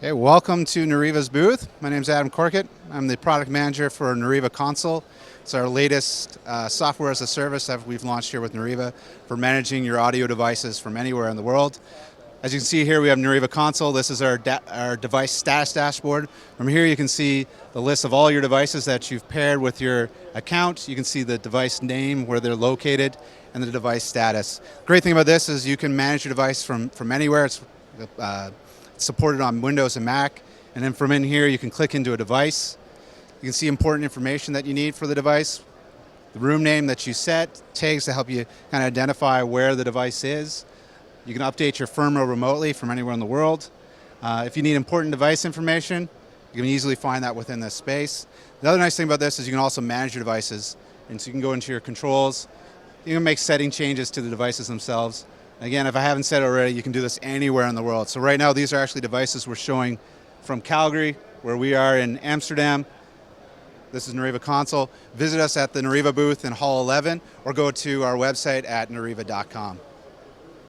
Hey, welcome to Nureva's booth. My name is Adam Corkett. I'm the product manager for Nureva Console. It's our latest software as a service that we've launched here with Nureva for managing your audio devices from anywhere in the world. As you can see here, we have Nureva Console. This is our device status dashboard. From here you can see the list of all your devices that you've paired with your account. You can see the device name, where they're located, and the device status. Great thing about this is you can manage your device from anywhere. It's supported on Windows and Mac, and then from in here you can click into a device. You can see important information that you need for the device, the room name that you set, tags to help you kind of identify where the device is. You can update your firmware remotely from anywhere in the world. If you need important device information, you can easily find that within this space. The other nice thing about this is you can also manage your devices, and so you can go into your controls. You can make setting changes to the devices themselves. Again, if I haven't said it already, you can do this anywhere in the world. So right now, these are actually devices we're showing from Calgary, where we are in Amsterdam. This is Nureva Console. Visit us at the Nureva booth in Hall 11, or go to our website at nureva.com.